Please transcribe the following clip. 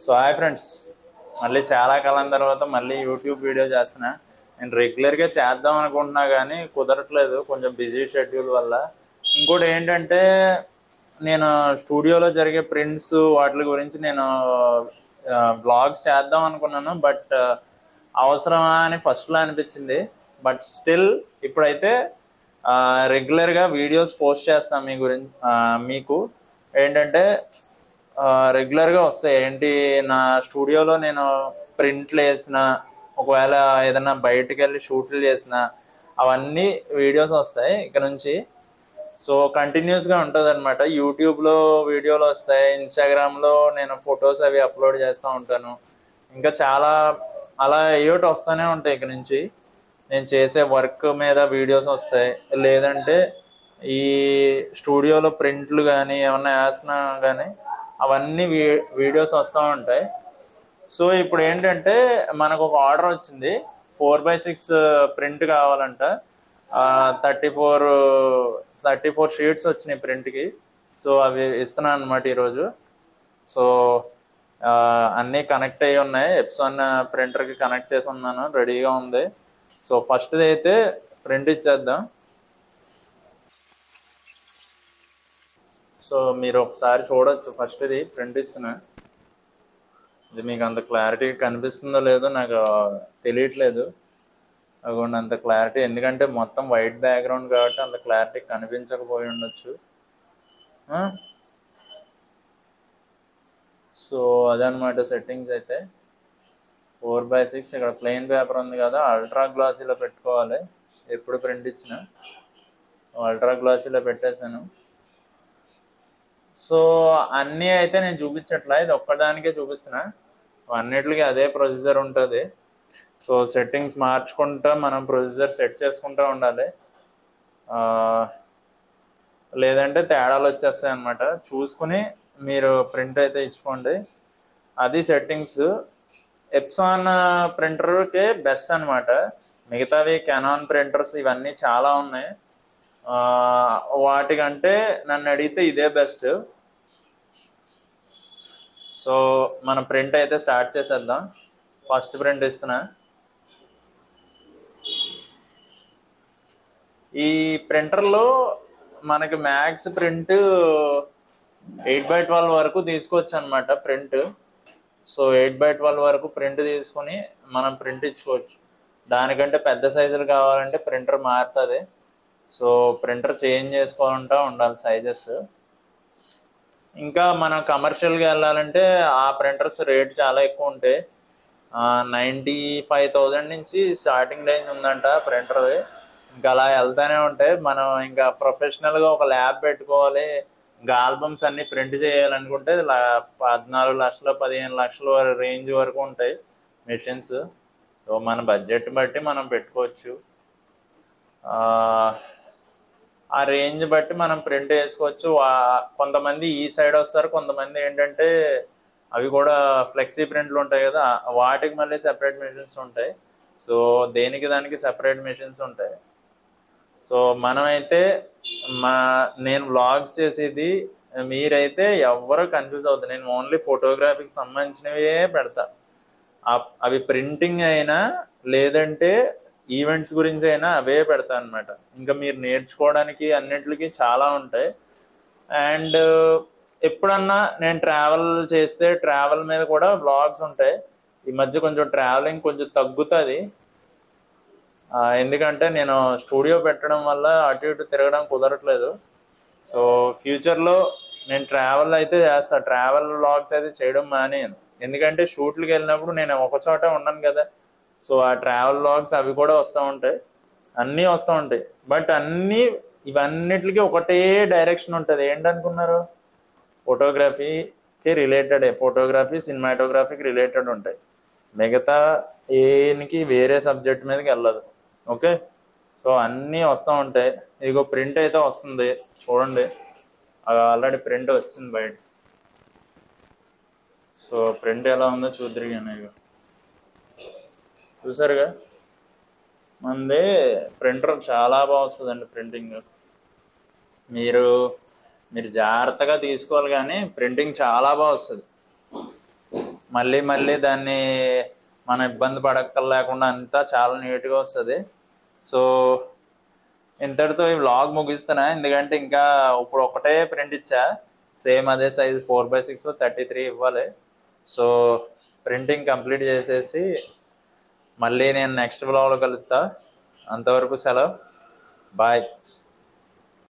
So hi friends, మళ్ళీ చాలా కాలం తర్వాత మళ్ళీ యూట్యూబ్ వీడియో చేస్తున్నా. నేను రెగ్యులర్గా చేద్దాం అనుకుంటున్నా కానీ కుదరట్లేదు, కొంచెం బిజీ షెడ్యూల్ వల్ల. ఇంకోటి ఏంటంటే, నేను స్టూడియోలో జరిగే ప్రింట్స్ వాటి గురించి నేను బ్లాగ్స్ చేద్దాం అనుకున్నాను. బట్ అవసరమా అని ఫస్ట్లో అనిపించింది. బట్ స్టిల్ ఇప్పుడైతే రెగ్యులర్గా వీడియోస్ పోస్ట్ చేస్తాను మీ గురించి. మీకు ఏంటంటే రెగ్యులర్గా వస్తాయి. ఏంటి, నా స్టూడియోలో నేను ప్రింట్లు వేసిన, ఒకవేళ ఏదైనా బయటకు వెళ్ళి షూట్లు చేసిన అవన్నీ వీడియోస్ వస్తాయి ఇక నుంచి. సో కంటిన్యూస్గా ఉంటుంది అనమాట. యూట్యూబ్లో వీడియోలు వస్తాయి, ఇన్స్టాగ్రామ్లో నేను ఫొటోస్ అవి అప్లోడ్ చేస్తూ ఉంటాను. ఇంకా చాలా అలా ఏయోటి వస్తూనే ఉంటాయి ఇక నుంచి. నేను చేసే వర్క్ మీద వీడియోస్ వస్తాయి, లేదంటే ఈ స్టూడియోలో ప్రింట్లు కానీ ఏమన్నా వేసినా కానీ అవన్నీ వీడియోస్ వస్తూ ఉంటాయి. సో ఇప్పుడు ఏంటంటే మనకు ఒక ఆర్డర్ వచ్చింది, 4x6 ప్రింట్ కావాలంట. 34 షీట్స్ వచ్చినాయి ప్రింట్కి. సో అవి ఇస్తున్నాను అనమాట ఈరోజు. సో అన్నీ కనెక్ట్ అయ్యి ఉన్నాయి, ఎప్సాన్ ప్రింటర్కి కనెక్ట్ చేసి ఉన్నాను, రెడీగా ఉంది. సో ఫస్ట్ది అయితే ప్రింట్ ఇచ్చేద్దాం. సో మీరు ఒకసారి చూడొచ్చు, ఫస్ట్ది ప్రింట్ ఇస్తున్నా. ఇది మీకు అంత క్లారిటీ కనిపిస్తుందో లేదో నాకు తెలియట్లేదు. అదిగోండి అంత క్లారిటీ, ఎందుకంటే మొత్తం వైట్ బ్యాక్గ్రౌండ్ కాబట్టి అంత క్లారిటీ కనిపించకపోయి ఉండొచ్చు. సో అదనమాట సెట్టింగ్స్ అయితే. 4x6 ఇక్కడ ప్లెయిన్ పేపర్ ఉంది కదా, అల్ట్రా గ్లాసీలో పెట్టుకోవాలి. ఎప్పుడు ప్రింట్ ఇచ్చినా అల్ట్రా గ్లాసీలో పెట్టేశాను. సో అన్నీ అయితే నేను చూపించట్లా, ఇది ఒక్కదానికే చూపిస్తున్నా. అన్నిటికీ అదే ప్రొసీజర్ ఉంటుంది. సో సెట్టింగ్స్ మార్చుకుంటా మనం ప్రొసీజర్ సెట్ చేసుకుంటూ ఉండాలి, లేదంటే తేడాలు వచ్చేస్తాయి అన్నమాట. చూసుకుని మీరు ప్రింట్ అయితే ఇచ్చుకోండి. అది సెట్టింగ్స్. ఎప్సాన్ ప్రింటర్కే బెస్ట్ అనమాట. మిగతావి కెనాన్ ప్రింటర్స్ ఇవన్నీ చాలా ఉన్నాయి, వాటికంటే నన్ను అడిగితే ఇదే బెస్ట్. సో మన ప్రింట్ అయితే స్టార్ట్ చేసేద్దాం. ఫస్ట్ ప్రింట్ ఇస్తున్నా. ఈ ప్రింటర్లో మనకి మ్యాక్స్ ప్రింట్ 8x12 వరకు తీసుకోవచ్చు అనమాట ప్రింట్. సో 8x12 వరకు ప్రింట్ తీసుకొని మనం ప్రింట్ ఇచ్చుకోవచ్చు. దానికంటే పెద్ద సైజులు కావాలంటే ప్రింటర్ మారుతుంది. సో ప్రింటర్ చేంజ్ చేసుకుంటూ ఉండాలి సైజెస్. ఇంకా మనం కమర్షియల్గా వెళ్ళాలంటే ఆ ప్రింటర్స్ రేట్ చాలా ఎక్కువ ఉంటాయి. 95,000 నుంచి స్టార్టింగ్ రేంజ్ ఉందంట ప్రింటర్ది. ఇంకా అలా వెళ్తూనే ఉంటాయి. మనం ఇంకా ప్రొఫెషనల్గా ఒక ల్యాబ్ పెట్టుకోవాలి, ఇంకా ఆల్బమ్స్ అన్నీ ప్రింట్ చేయాలనుకుంటే 14 లక్షలు 15 లక్షల రేంజ్ వరకు ఉంటాయి మెషిన్స్. సో మన బడ్జెట్ బట్టి మనం పెట్టుకోవచ్చు. ఆ రేంజ్ బట్టి మనం ప్రింట్ వేసుకోవచ్చు. కొంతమంది ఈ సైడ్ వస్తారు, కొంతమంది ఏంటంటే అవి కూడా ఫ్లెక్సీ ప్రింట్లు ఉంటాయి కదా, వాటికి మళ్ళీ సెపరేట్ మెషిన్స్ ఉంటాయి. సో దేనికి దానికి సెపరేట్ మెషిన్స్ ఉంటాయి. సో మనమైతే నేను వ్లాగ్స్ చేసేది, మీరైతే ఎవరు కన్ఫ్యూజ్ అవుతుంది. నేను ఓన్లీ ఫోటోగ్రఫీకి సంబంధించినవే పెడతా. అవి ప్రింటింగ్ అయినా లేదంటే ఈవెంట్స్ గురించి అయినా అవే పెడతా అనమాట. ఇంకా మీరు నేర్చుకోవడానికి అన్నిటికీ చాలా ఉంటాయి. అండ్ ఎప్పుడన్నా నేను ట్రావెల్ చేస్తే ట్రావెల్ మీద కూడా వ్లాగ్స్ ఉంటాయి. ఈ మధ్య కొంచెం ట్రావెలింగ్ కొంచెం తగ్గుతుంది, ఎందుకంటే నేను స్టూడియో పెట్టడం వల్ల అటు ఇటు తిరగడం కుదరట్లేదు. సో ఫ్యూచర్లో నేను ట్రావెల్ అయితే చేస్తాను. ట్రావెల్ వ్లాగ్స్ అయితే చేయడం మానేను, ఎందుకంటే షూట్లకు వెళ్ళినప్పుడు నేను ఒక చోట ఉన్నాను కదా. సో ఆ ట్రావెల్ వ్లాగ్స్ అవి కూడా వస్తూ ఉంటాయి, అన్నీ వస్తూ ఉంటాయి. బట్ ఇవన్నిటికీ ఒకటే డైరెక్షన్ ఉంటుంది. ఏంటనుకున్నారు, ఫోటోగ్రఫీకి రిలేటెడే, ఫోటోగ్రఫీ సినిమాటోగ్రఫీకి రిలేటెడ్ ఉంటాయి. మిగతా ఏనికి వేరే సబ్జెక్ట్ మీదకి వెళ్ళదు. ఓకే, సో అన్నీ వస్తూ ఉంటాయి. ఇదిగో ప్రింట్ అయితే వస్తుంది చూడండి, ఆల్రెడీ ప్రింట్ వచ్చింది బయట. సో ప్రింట్ ఎలా ఉందో చూద్దరిగాను. ఇక చూసారుగా, మనది ప్రింటర్ చాలా బాగా వస్తుందండి ప్రింటింగ్. మీరు జాగ్రత్తగా తీసుకోవాలి, కానీ ప్రింటింగ్ చాలా బాగా వస్తుంది. మళ్ళీ మళ్ళీ దాన్ని మనం ఇబ్బంది పడక్కర్లేకుండా అంతా చాలా నీట్గా వస్తుంది. సో ఇంతటితో ఈ వ్లాగ్ ముగిస్తున్నా, ఎందుకంటే ఇంకా ఇప్పుడు ఒకటే ప్రింట్ ఇచ్చా, సేమ్ అదే సైజ్ 4x6 33 ఇవ్వాలి. సో ప్రింటింగ్ కంప్లీట్ చేసేసి మళ్ళీ నేను నెక్స్ట్ వ్లాగ్లో కలుస్తా. అంతవరకు సెలవు, బాయ్.